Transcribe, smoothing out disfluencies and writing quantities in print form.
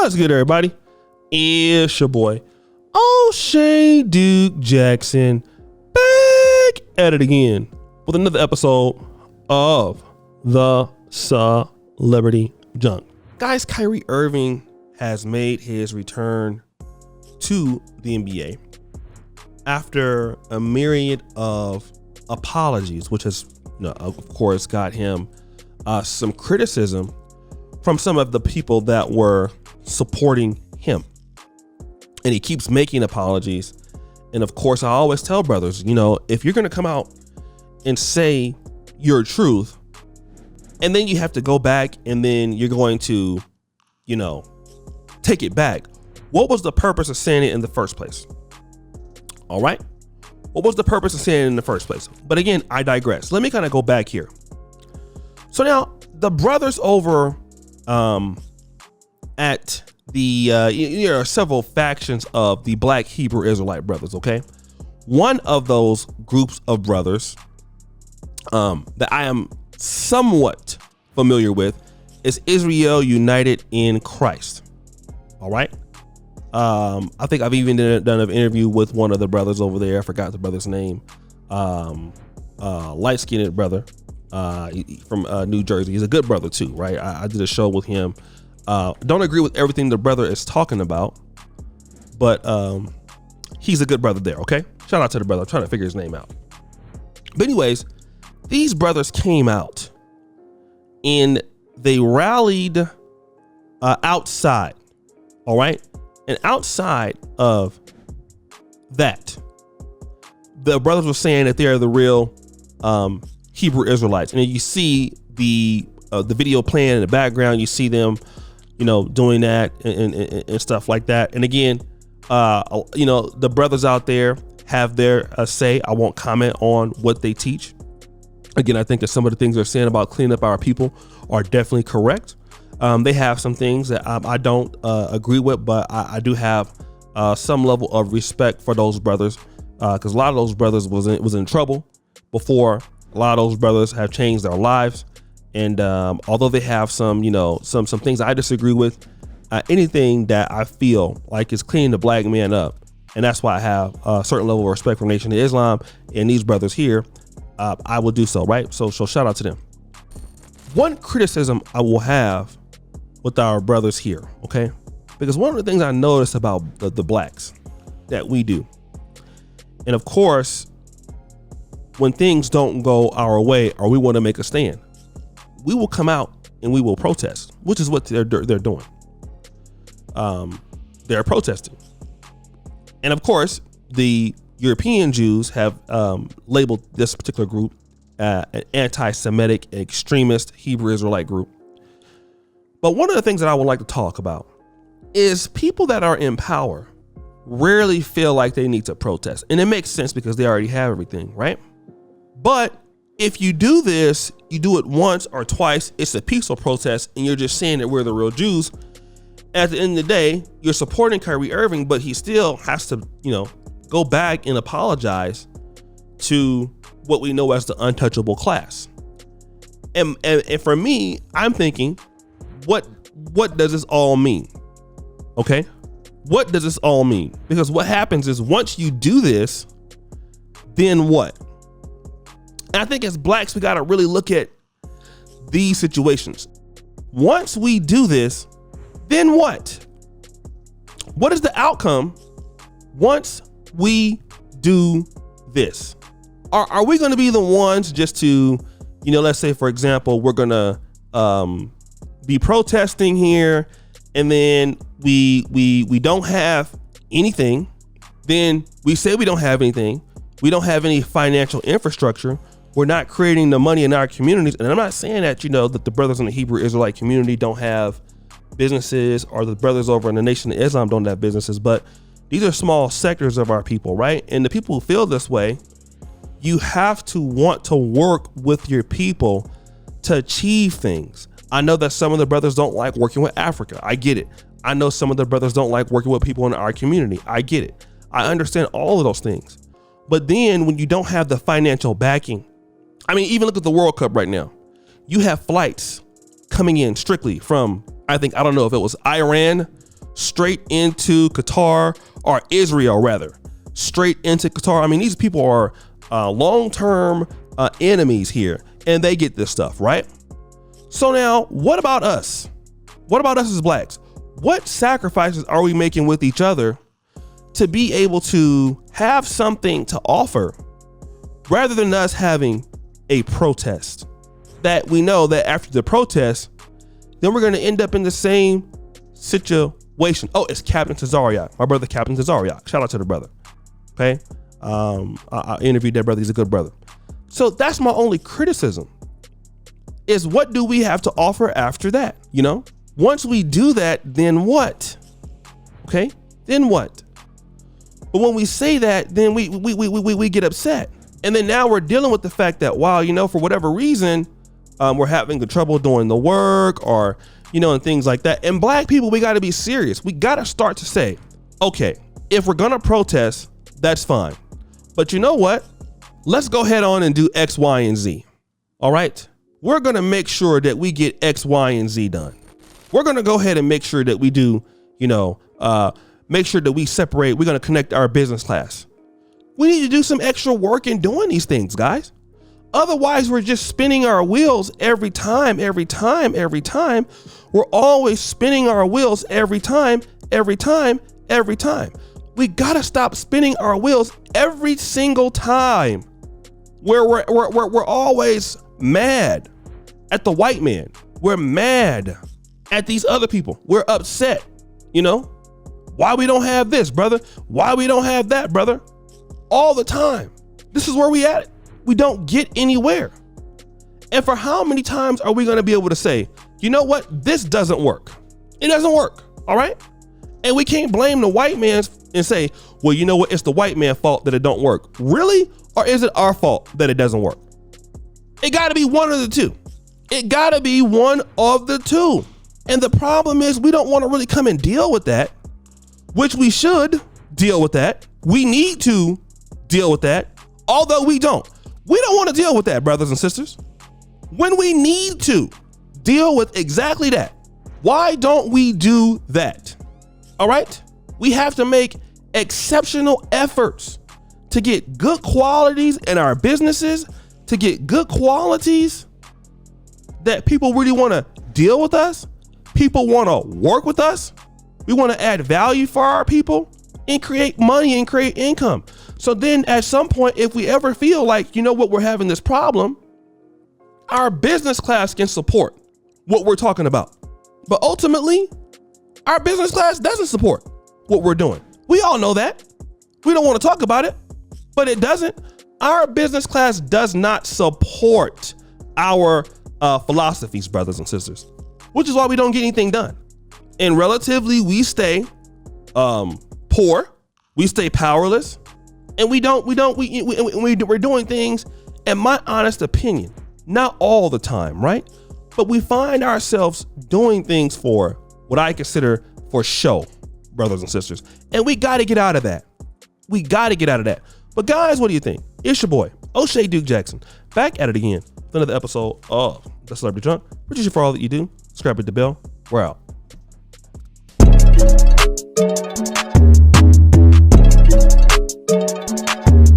What's good, everybody? It's your boy, O'Shea Duke Jackson, back at it again with another episode of the Celebrity Junk. Guys, Kyrie Irving has made his return to the NBA after a myriad of apologies, which has, of course, got him some criticism from some of the people that were supporting him. And he keeps making apologies. And of course, I always tell brothers, if you're going to come out and say your truth, and then you have to go back and then you're going to, take it back. What was the purpose of saying it in the first place? All right. What was the purpose of saying it in the first place? But again, I digress. Let me kind of go back here. So now the brothers over at the there are several factions of the Black Hebrew Israelite brothers. OK, one of those groups of brothers that I am somewhat familiar with is Israel United in Christ. All right. I think I've even done an interview with one of the brothers over there. I forgot the brother's name. Light-skinned brother from New Jersey. He's a good brother too, right? I did a show with him. Don't agree with everything the brother is talking about, but he's a good brother there. Okay, shout out to the brother. I'm trying to figure his name out. But anyways, these brothers came out and they rallied outside. All right. And outside of that, the brothers were saying that they are the real Hebrew Israelites. And you see the video playing in the background. You see them, doing that and stuff like that. And again, the brothers out there have their say. I won't comment on what they teach. Again, I think that some of the things they're saying about cleaning up our people are definitely correct. They have some things that I don't agree with, but I do have some level of respect for those brothers, because a lot of those brothers was in trouble before. A lot of those brothers have changed their lives, and although they have some things I disagree with, anything that I feel like is cleaning the black man up, and that's why I have a certain level of respect for Nation of Islam and these brothers here. I will do so, right? So shout out to them. One criticism I will have with our brothers here, okay? Because one of the things I noticed about the blacks that we do, and of course, when things don't go our way or we want to make a stand, we will come out and we will protest, which is what they're doing. They're protesting. And of course, the European Jews have labeled this particular group an anti-Semitic extremist Hebrew Israelite group. But one of the things that I would like to talk about is people that are in power rarely feel like they need to protest. And it makes sense because they already have everything, right? But if you do this, you do it once or twice, it's a peaceful protest, and you're just saying that we're the real Jews. At the end of the day, you're supporting Kyrie Irving, but he still has to, go back and apologize to what we know as the untouchable class. And for me, I'm thinking, what does this all mean? Okay, what does this all mean? Because what happens is once you do this, then what? And I think as blacks, we got to really look at these situations. Once we do this, then what? What is the outcome once we do this? Are we going to be the ones just to, let's say, for example, we're going to be protesting here, and then we don't have anything. Then we say we don't have anything. We don't have any financial infrastructure. We're not creating the money in our communities. And I'm not saying that, that the brothers in the Hebrew Israelite community don't have businesses, or the brothers over in the Nation of Islam don't have businesses, but these are small sectors of our people, right? And the people who feel this way, you have to want to work with your people to achieve things. I know that some of the brothers don't like working with Africa. I get it. I know some of the brothers don't like working with people in our community. I get it. I understand all of those things. But then when you don't have the financial backing, even look at the World Cup right now. You have flights coming in strictly from, I don't know if it was Iran straight into Qatar, or Israel rather, straight into Qatar. I mean, these people are long-term enemies here, and they get this stuff, right? So now, what about us? What about us as blacks? What sacrifices are we making with each other to be able to have something to offer, rather than us having a protest that we know that after the protest, then we're going to end up in the same situation? Oh, it's Captain Tazariak, my brother, Captain Tazariak. Shout out to the brother. Okay. I interviewed that brother. He's a good brother. So that's my only criticism, is what do we have to offer after that? You know, once we do that, then what? Okay. Then what? But when we say that, then we get upset. And then now we're dealing with the fact that, wow, you know, for whatever reason, we're having trouble doing the work, or, you know, and things like that. And black people, we got to be serious. We got to start to say, okay, if we're going to protest, that's fine. But you know what? Let's go head on and do X, Y, and Z. All right. We're going to make sure that we get X, Y, and Z done. We're going to go ahead and make sure that we do, you know, make sure that we separate. We're going to connect our business class. We need to do some extra work in doing these things, guys. Otherwise, we're just spinning our wheels every time. We're always spinning our wheels every time. We got to stop spinning our wheels every single time, where we're always mad at the white man. We're mad at these other people. We're upset, you know? Why we don't have this, brother? Why we don't have that, brother? All the time. This is where we at. We don't get anywhere. And for how many times are we going to be able to say, you know what? This doesn't work. It doesn't work. All right. And we can't blame the white man and say, well, you know what? It's the white man's fault that it don't work. Really? Or is it our fault that it doesn't work? It got to be one of the two. It got to be one of the two. And the problem is, we don't want to really come and deal with that, which we should deal with that. We need to deal with that, although we don't. We don't want to deal with that, brothers and sisters. When we need to deal with exactly that, why don't we do that? All right? We have to make exceptional efforts to get good qualities in our businesses, to get good qualities that people really want to deal with us. People want to work with us. We want to add value for our people and create money and create income. So then at some point, if we ever feel like, you know what, we're having this problem, our business class can support what we're talking about. But ultimately, our business class doesn't support what we're doing. We all know that. We don't want to talk about it, but it doesn't. Our business class does not support our philosophies, brothers and sisters, which is why we don't get anything done. And relatively, we stay poor, we stay powerless, and we're doing things, in my honest opinion, not all the time, right? But we find ourselves doing things for what I consider for show, brothers and sisters. And we got to get out of that. We got to get out of that. But guys, what do you think? It's your boy, O'Shea Duke Jackson, back at it again with another episode of The Celebrity Drunk. Appreciate you for all that you do. Subscribe, hit the bell. We're out.